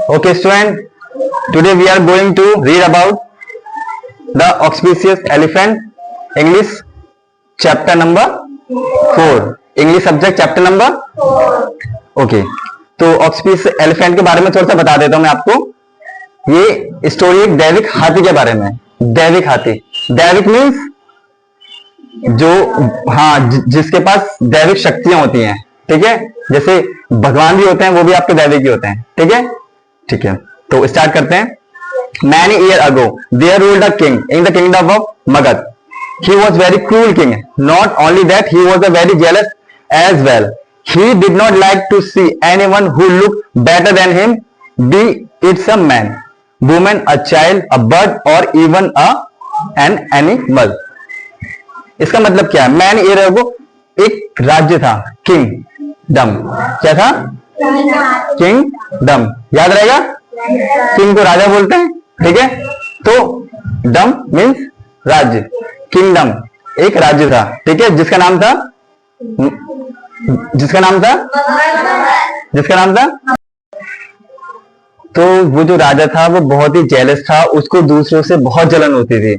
Okay, student. Today we are going to read about the auspicious elephant. English chapter number 4. English subject chapter number 4. Okay. तो ऑक्सपीशियस elephant के बारे में थोड़ा सा बता देता हूं मैं आपको. ये स्टोरी एक दैविक हाथी के बारे में. दैविक हाथी. दैविक मीन्स जो जिसके पास दैविक शक्तियां होती हैं. ठीक है, जैसे भगवान भी होते हैं, वो भी आपके दैविक ही होते हैं. ठीक है, ठीक है. तो स्टार्ट करते हैं. Many years ago, there ruled a king in the kingdom of Magad. He was very cruel king. Not only that, he was a very jealous as well. He did not like to see anyone who looked better than him, be it a man, woman, a child, a bird, or even an animal. इसका मतलब क्या है? Many years ago, एक राज्य था, kingdom. क्या था? Kingdom. याद रहेगा? किंग को राजा बोलते हैं. ठीक है, तो डम मीन्स राज्य. किंगडम एक राज्य था. ठीक है, जिसका नाम था तो वो जो राजा था वो बहुत ही जेलस था. उसको दूसरों से बहुत जलन होती थी,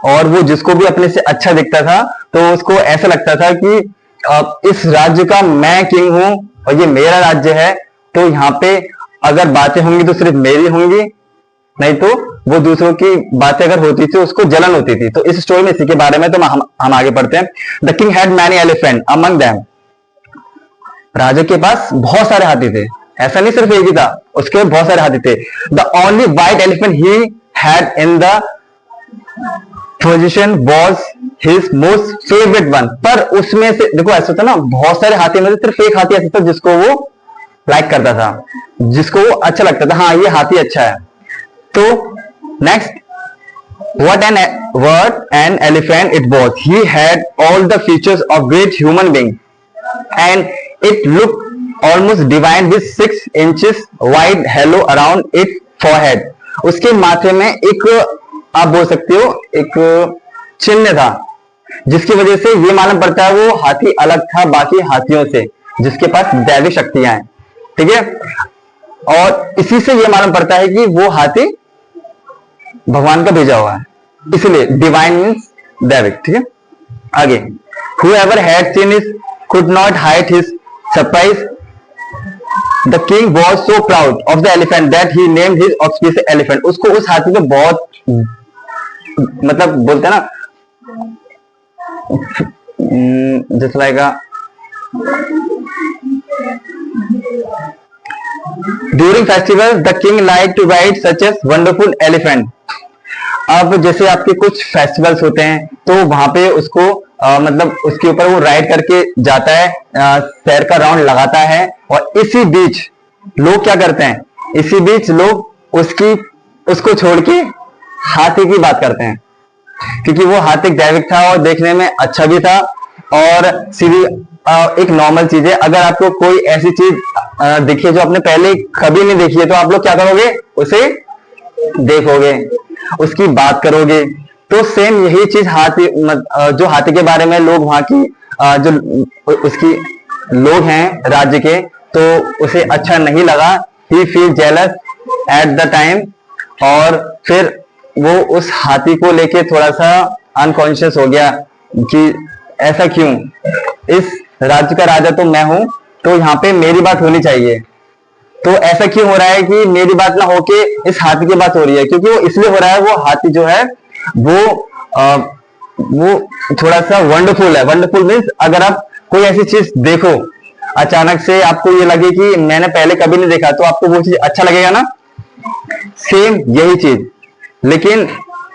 और वो जिसको भी अपने से अच्छा दिखता था तो उसको ऐसा लगता था कि इस राज्य का मैं किंग हूं और ये मेरा राज्य है, तो यहाँ पे अगर बातें होंगी तो सिर्फ मेरी होंगी, नहीं तो वो दूसरों की बातें अगर होती थी उसको जलन होती थी. तो इस स्टोरी में इसी के बारे में तो हम आगे पढ़ते हैं. The king had many elephant among them. राजा के पास बहुत सारे हाथी थे. ऐसा नहीं सिर्फ एक ही था, उसके बहुत सारे हाथी थे. The only white elephant he had in the position was his most favourite one. पर उसमें से देखो, ऐसा था ना, बहुत सारे हाथी में से सिर्फ एक हाथी ऐसा था जिसको वो लाइक करता था, जिसको वो अच्छा लगता था. हाँ, ये हाथी अच्छा है. तो next, what an elephant it was. He had all the features of great human being, and it looked almost divine with 6 inches wide halo around its forehead. उसके माथे में एक, आप बोल सकते हो, एक चिन्ह था, जिसकी वजह से ये मालूम पड़ता है वो हाथी अलग था बाकी हाथियों से, जिसके पास दैविक शक्तियां हैं. ठीक है, और इसी से ये मालूम पड़ता है कि वो हाथी भगवान का भेजा हुआ है, इसलिए डिवाइन मीन्स दैविक. ठीक है, आगे. Whoever had seen it could not hide his surprise. The king was so proud of the elephant that he named his auspicious elephant. उसको उस हाथी को बहुत, मतलब बोलते हैं ना, जैसे लाएगा during festivals the king liked to ride such as wonderful elephant. अब जैसे आपके कुछ फेस्टिवल्स होते हैं तो वहां पे उसको मतलब उसके ऊपर वो राइड करके जाता है, सैर का राउंड लगाता है. और इसी बीच लोग क्या करते हैं, इसी बीच लोग उसको छोड़ के हाथी की बात करते हैं, क्योंकि वो हाथी दैविक था और देखने में अच्छा भी था. और सीधी एक नॉर्मल चीज है, अगर आपको कोई ऐसी चीज दिखी जो आपने पहले कभी नहीं देखी है तो आप लोग क्या करोगे, उसे देखोगे, उसकी बात करोगे. तो सेम यही चीज हाथी, जो हाथी के बारे में लोग वहां की जो उसकी लोग हैं राज्य के, तो उसे अच्छा नहीं लगा. He feel jealous at the time. और फिर वो उस हाथी को लेके थोड़ा सा अनकॉन्शियस हो गया कि ऐसा क्यों, इस राज्य का राजा तो मैं हूं, तो यहाँ पे मेरी बात होनी चाहिए, तो ऐसा क्यों हो रहा है कि मेरी बात ना होके इस हाथी की बात हो रही है. क्योंकि वो इसलिए हो रहा है, वो हाथी जो है वो थोड़ा सा वंडरफुल है. वंडरफुल मीन्स अगर आप कोई ऐसी चीज देखो अचानक से, आपको ये लगे कि मैंने पहले कभी नहीं देखा, तो आपको वो चीज अच्छा लगेगा ना. सेम यही चीज. लेकिन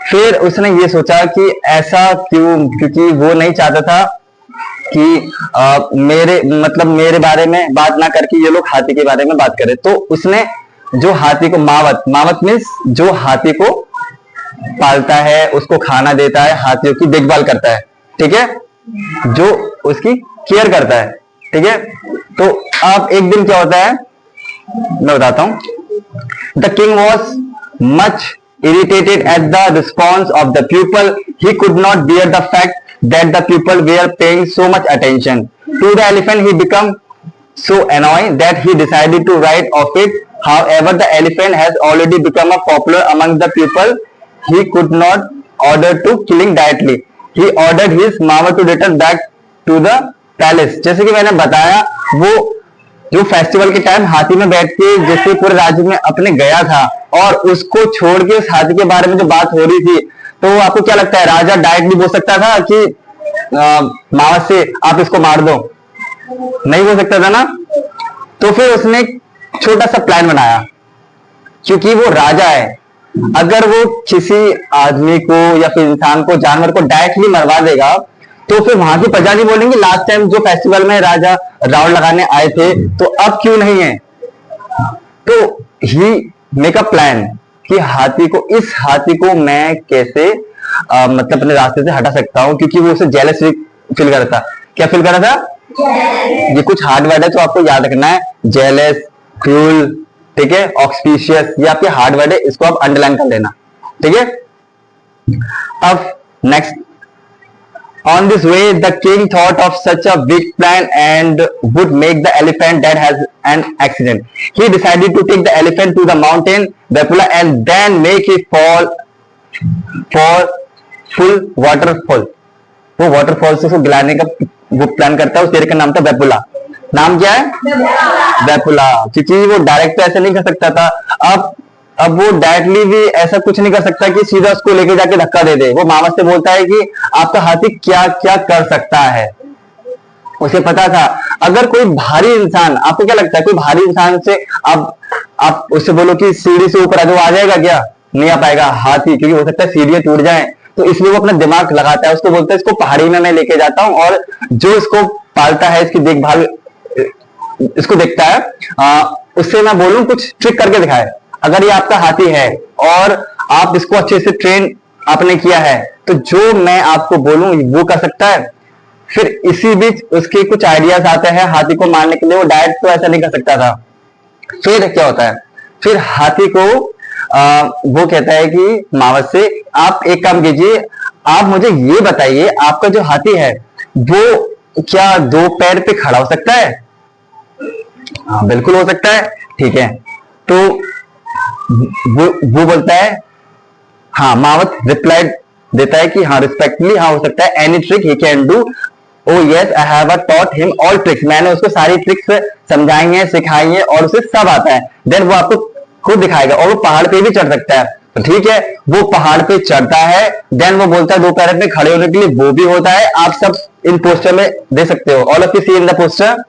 फिर उसने ये सोचा कि ऐसा क्यों, क्योंकि वो नहीं चाहता था कि मेरे बारे में बात ना करके ये लोग हाथी के बारे में बात करें. तो उसने जो हाथी को मावत मीन्स जो हाथी को पालता है, उसको खाना देता है, हाथियों की देखभाल करता है. ठीक है, जो उसकी केयर करता है. ठीक है, तो अब एक दिन क्या होता है मैं बताता हूं. The king was much irritated at the response of the pupil. He could not bear the fact that the people were paying so much attention to the elephant. He became so annoyed that he decided to write of it However, the elephant has already become a popular among the people. He could not order to killing directly. He ordered his mama to return back to the palace. जैसे कि मैंने बताया, वो जो festival के time हाथी में बैठ के जैसे पूरे राज्य में अपने गया था और उसको छोड़ के उस हाथी के बारे में जो बात हो रही थी, तो आपको क्या लगता है, राजा डायरेक्टली बोल सकता था कि मावत से आप इसको मार दो? नहीं बोल सकता था ना। तो फिर उसने छोटा सा प्लान बनाया, क्योंकि वो राजा है। अगर वो किसी आदमी को या फिर इंसान को, जानवर को डायरेक्टली मरवा देगा, तो फिर वहां की प्रजा नहीं बोलेंगे लास्ट टाइम जो फेस्टिवल में राजा रावण लगाने आए थे, तो अब क्यों नहीं है। तो ही मेक अ प्लान कि इस हाथी को मैं कैसे मतलब अपने रास्ते से हटा सकता हूं, क्योंकि वो उसे जेलस फील कर रहा था। क्या फील कर रहा था? ये कुछ हार्ड वर्ड है तो आपको याद रखना है। जेलस, क्रूल, ठीक है, ऑक्सपीशियस, ये आपके हार्ड वर्ड है, इसको आप अंडरलाइन कर लेना, ठीक है। अब next, on this way the king thought of such a big plan and would make the elephant that has an accident. He decided to take the elephant to the mountain Vepula and then make it fall for full waterfall. वो waterfall से उसको गिराने का वो plan करता है। उस area का नाम था वेपुला। नाम क्या है? वेपुला। क्योंकि वो डायरेक्ट तो ऐसे नहीं कर सकता था। अब वो डायरेक्टली भी ऐसा कुछ नहीं कर सकता कि सीधा उसको लेके जाके धक्का दे दे। वो मामा से बोलता है कि आपका हाथी क्या क्या कर सकता है। उसे पता था अगर कोई भारी इंसान, आपको क्या लगता है कोई भारी इंसान से आप उससे बोलो कि सीढ़ी से ऊपर आ जाएगा क्या? नहीं आ पाएगा हाथी, क्योंकि हो सकता है सीढ़ियां टूट जाएं। तो इसलिए वो अपना दिमाग लगाता है, उसको बोलता है इसको पहाड़ी में मैं लेके जाता हूं और जो इसको पालता है, इसकी देखभाल इसको देखता है, उससे मैं बोलूं कुछ ट्रिक करके दिखाए। अगर ये आपका हाथी है और आप इसको अच्छे से ट्रेन आपने किया है, तो जो मैं आपको बोलूं वो कर सकता है। फिर इसी बीच उसके कुछ आइडियाज आते हैं हाथी को मारने के लिए। वो डायरेक्ट तो ऐसा नहीं कर सकता था। फिर क्या होता है, फिर हाथी को वो कहता है कि मावत से आप एक काम कीजिए, आप मुझे ये बताइए आपका जो हाथी है वो क्या 2 पैर पे खड़ा हो सकता है? हाँ, बिल्कुल हो सकता है। ठीक है, तो वो बोलता है हाँ। मावत रिप्लाई देता है कि हाँ रिस्पेक्टफुली हाँ हो सकता है। Any trick he can do. O yes I have taught him all tricks. मैंने उसको सारी ट्रिक्स समझाई हैं, सिखाई हैं और उसे सब आता है। देन वो आपको खुद दिखाएगा और वो पहाड़ पे भी चढ़ सकता है। तो ठीक है, वो पहाड़ पे चढ़ता है। देन वो बोलता है 2 पैर पे खड़े होने के लिए वो भी होता है। आप सब इन पोस्टर में दे सकते हो। All of you see in the poster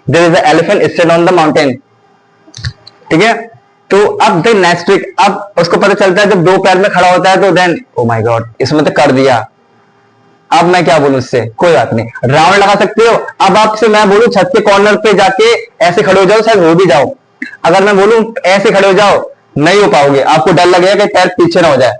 there is a elephant stand on the mountain. ठीक है, तो अब द नेक्स्ट ट्रिक, अब उसको पता चलता है जब 2 पैर में खड़ा होता है तो देन ओ माय गॉड इसमें तो कर दिया। अब मैं क्या बोलूं उससे? कोई बात नहीं, राउंड लगा सकते हो। अब आपसे मैं बोलूं छत के कॉर्नर पे जाके ऐसे खड़े हो जाओ, शायद हो भी जाओ। अगर मैं बोलूं ऐसे खड़े हो जाओ, नहीं हो पाओगे, आपको डर लगेगा कि पैर पीछे ना हो जाए।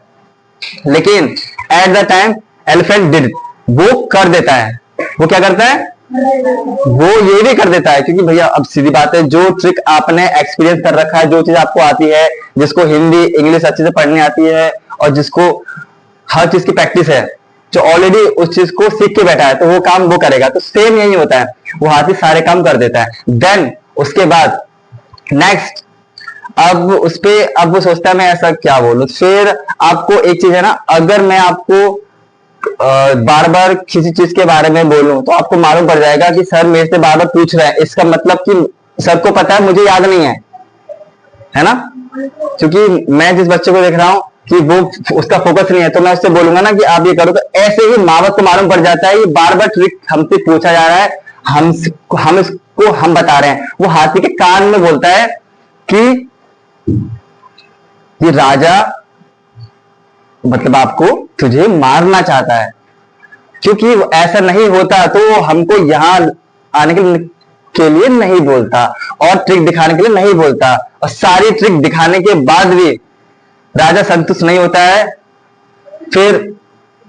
लेकिन eight the time elephant did, वो कर देता है। वो क्या करता है? वो ये भी कर देता है। क्योंकि भैया अब सीधी बात है, जो ट्रिक आपने एक्सपीरियंस कर रखा है, जो चीज आपको आती है, जिसको हिंदी इंग्लिश अच्छे से पढ़ने आती है और जिसको हर चीज की प्रैक्टिस है, जो ऑलरेडी उस चीज को सीख के बैठा है, तो वो काम वो करेगा। तो सेम यही होता है, वो हाथी सारे काम कर देता है। देन उसके बाद नेक्स्ट, अब उस पे अब वो सोचता है मैं ऐसा क्या बोलूं। फिर आपको एक चीज है ना, अगर मैं आपको बार बार किसी चीज के बारे में बोलूं तो आपको मालूम पड़ जाएगा कि सर मेरे से बार बार पूछ रहे हैं, इसका मतलब कि सर को पता है मुझे याद नहीं है ना। क्योंकि मैं जिस बच्चे को देख रहा हूं कि वो उसका फोकस नहीं है, तो मैं उससे बोलूंगा ना कि आप ये करो। तो ऐसे ही मावत को मालूम पड़ जाता है ये बार बार ट्रिक हमसे पूछा जा रहा है, हम इसको हम बता रहे हैं। वो हाथी के कान में बोलता है कि ये राजा मतलब आपको तुझे मारना चाहता है, क्योंकि ऐसा नहीं होता तो हमको यहां आने के लिए नहीं बोलता और ट्रिक दिखाने के लिए नहीं बोलता। और सारी ट्रिक दिखाने के बाद भी राजा संतुष्ट नहीं होता है। फिर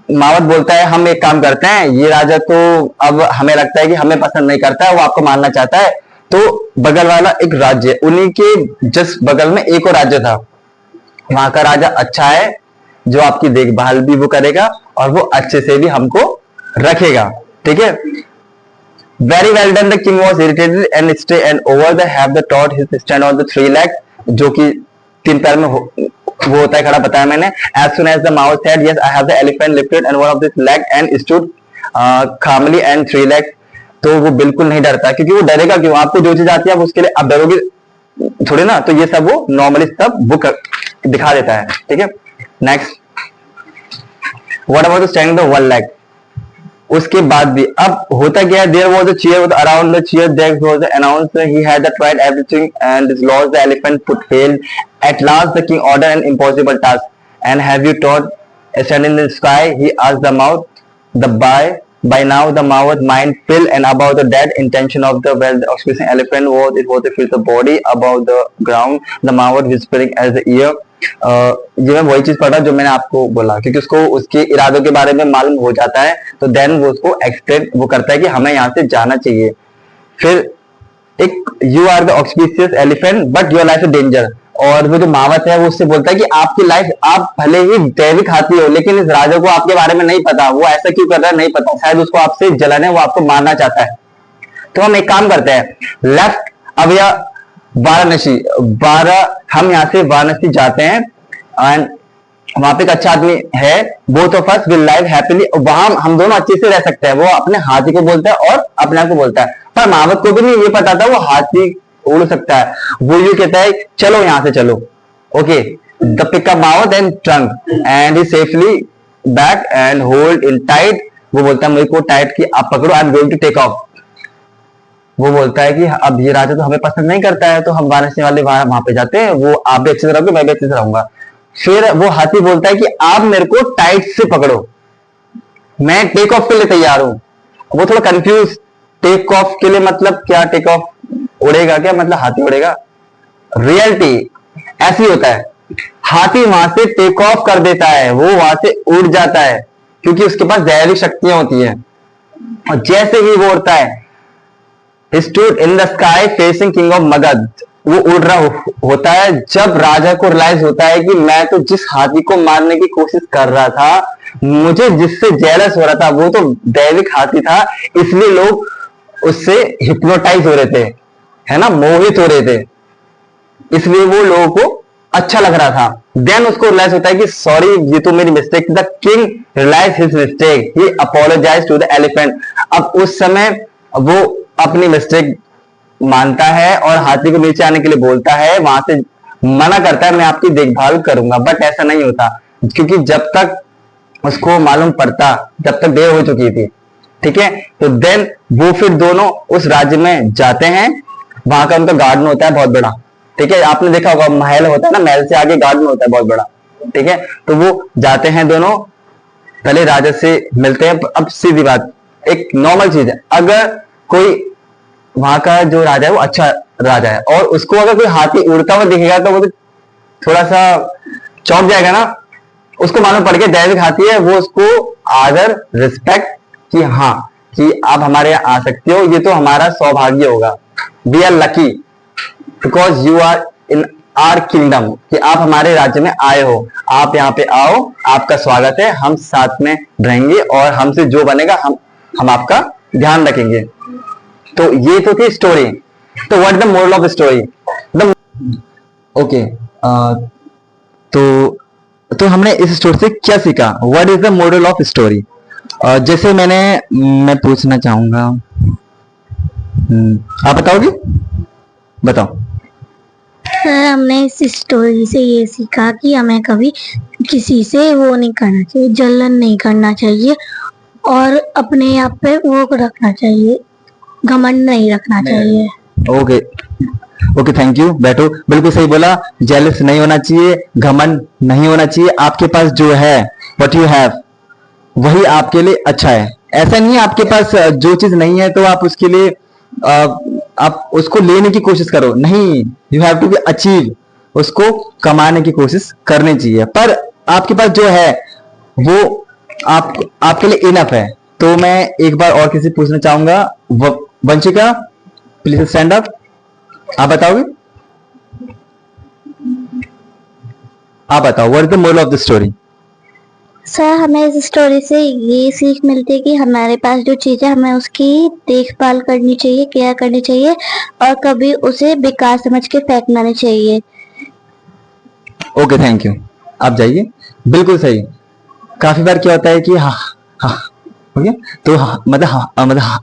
मावत बोलता है हम एक काम करते हैं, ये राजा तो अब हमें लगता है कि हमें पसंद नहीं करता है, वो आपको मारना चाहता है। तो बगल वाला एक राज्य, उन्हीं के जस्ट बगल में एक और राज्य था, वहां का राजा अच्छा है, जो आपकी देखभाल भी वो करेगा और वो अच्छे से भी हमको रखेगा। ठीक है, very well done. The king was irritated and stay and over the have the taught his stand on the 3 legs जो कि 3 पैर में वो होता है खड़ा, बताया मैंने। As soon as the mouse said yes I have the elephant lifted and one of this leg and stood calmly and 3 legs, तो वो बिल्कुल नहीं डरता, क्योंकि वो डरेगा क्यों? आपको जो चीज आती है आप उसके लिए आप डरोगे थोड़ी ना, तो ये सब वो नॉर्मली सब बुक दिखा देता है, ठीक है। Next, what about standing the one leg, उसके बाद भी अब होता क्या है, there was a chair with around the chair there was announced he had tried everything and lost the elephant foot fell at last the king order an impossible task and have you taught standing in the sky he asked the mouth the by now the mouth mind fill and about the dead intention of the well the oxygen elephant was it was to feel the body above the ground the mouth whispering as the ear। ये मैं वही चीज पढ़ा जो मैंने आपको बोला, क्योंकि उसको उसके इरादों के बारे में मालूम हो जाता है, तो देन वो उसको एक्सप्लेन वो करता है कि हमें यहाँ से जाना चाहिए। फिर एक you are the auspicious elephant but your life is danger, और वो जो मावत है वो उससे बोलता है कि आपकी लाइफ, आप भले ही दैविक हाथी हो लेकिन इस राजा को आपके बारे में नहीं पता, वो ऐसा क्यों कर रहा है नहीं पता, शायद उसको आपसे जलन है, वो आपको मारना चाहता है। तो हम एक काम करते हैं, लेफ्ट अब या वाराणसी 12 हम यहाँ से वाराणसी जाते हैं एंड वहां पे एक अच्छा आदमी है, both of us will live happily, वहां हम दोनों अच्छे से रह सकते हैं। वो अपने हाथी को बोलता है और अपने आप को बोलता है, पर मावत को भी नहीं ये पता था वो हाथी उड़ सकता है। वो यू कहता है चलो यहां से चलो, okay the pick up mouth and trunk and he safely back and hold in tight, वो बोलता है मेरे को टाइट की आप पकड़ो, I am going to take off. वो बोलता है कि अब ये राजा तो हमें पसंद नहीं करता है, तो हम वाराणसी वाले वहां पे जाते हैं, वो आप भी अच्छे से रहोगे मैं भी अच्छे से रहूंगा। फिर वो हाथी बोलता है कि आप मेरे को टाइट से पकड़ो, मैं टेक ऑफ के लिए तैयार हूं। वो थोड़ा कंफ्यूज, टेक ऑफ के लिए मतलब क्या, टेक ऑफ उड़ेगा क्या, मतलब हाथी उड़ेगा? रियलिटी ऐसी होता है, हाथी वहां से टेक ऑफ कर देता है, वो वहां से उड़ जाता है, क्योंकि उसके पास दैविक शक्तियां होती हैं। और जैसे ही वो उड़ता है, he stood in the sky facing king of Magadh, वो उड़ रहा होता है जब राजा को रियलाइज होता है कि मैं तो जिस हाथी को मारने की कोशिश कर रहा था, मुझे जिससे जेलस हो रहा था वो तो दैविक हाथी था, इसलिए लोग उससे हिप्नोटाइज हो रहे थे, है ना, मोहित हो रहे थे, इसलिए वो लोगों को अच्छा लग रहा था। देन उसको रियलाइज होता है कि सॉरी ये तो मेरी mistake. The king realise his mistake, he apologise to the elephant. अब उस समय वो अपनी मिस्टेक मानता है और हाथी को नीचे आने के लिए बोलता है, वहां से मना करता है मैं आपकी देखभाल करूंगा, बट ऐसा नहीं होता, क्योंकि जब तक उसको मालूम पड़ता जब तक देर हो चुकी थी, ठीक है। तो देन वो फिर दोनों उस राज्य में जाते हैं, वहां का उनका गार्डन होता है बहुत बड़ा, ठीक है, आपने देखा होगा महल होता है ना, महल से आगे गार्डन होता है बहुत बड़ा, ठीक है। तो वो जाते हैं दोनों, पहले राजा से मिलते हैं। अब सीधी बात, एक नॉर्मल चीज है, अगर कोई वहां का जो राजा है वो अच्छा राजा है और उसको अगर कोई हाथी उड़ता हुआ दिखेगा तो वो तो थोड़ा सा चौंक जाएगा ना, उसको मालूम पड़ गया दैविक हाथी है, वो उसको आदर रिस्पेक्ट कि हाँ कि आप हमारे यहाँ आ सकते हो, ये तो हमारा सौभाग्य होगा, we are lucky because you are in our kingdom, कि आप हमारे राज्य में आए हो, आप यहाँ पे आओ, आपका स्वागत है, हम साथ में रहेंगे और हमसे जो बनेगा हम आपका ध्यान रखेंगे। तो ये तो थी स्टोरी। तो what the moral of story? Okay, तो हमने इस स्टोरी से क्या सीखा? What is the moral of story? जैसे मैं पूछना चाहूंगा, आप बताओगे? बताओ। सर हमने इस स्टोरी से ये सीखा कि हमें कभी किसी से वो नहीं करना चाहिए, जलन नहीं करना चाहिए और अपने आप पे वो रखना चाहिए, घमंड नहीं रखना चाहिए। Okay okay, thank you. बैठो, बिल्कुल सही बोला, जेलस नहीं होना चाहिए, घमंड नहीं होना चाहिए, आपके पास जो है व्हाट यू हैव वही आपके लिए अच्छा है। ऐसा नहीं है आपके पास जो चीज नहीं है तो आप उसके लिए आप उसको लेने की कोशिश करो, नहीं, you have to be achieve, उसको कमाने की कोशिश करनी चाहिए, पर आपके पास जो है वो आपके लिए इनफ है। तो मैं एक बार और किसी पूछना चाहूंगा, वंशिका प्लीज स्टैंड अप, आप बताओगे? आप बताओ, what is the moral of the story? Sir हमें इस स्टोरी से ये सीख मिलती है कि हमारे पास जो चीज है हमें उसकी देखभाल करनी चाहिए, केयर करनी चाहिए और कभी उसे बेकार समझ के फेंकना नहीं चाहिए, ओके, थैंक यू। आप जाइए। बिल्कुल सही। काफी बार क्या होता है कि हाँ हाँ हो गया, तो हाँ मतलब हाँ मतलब हाँ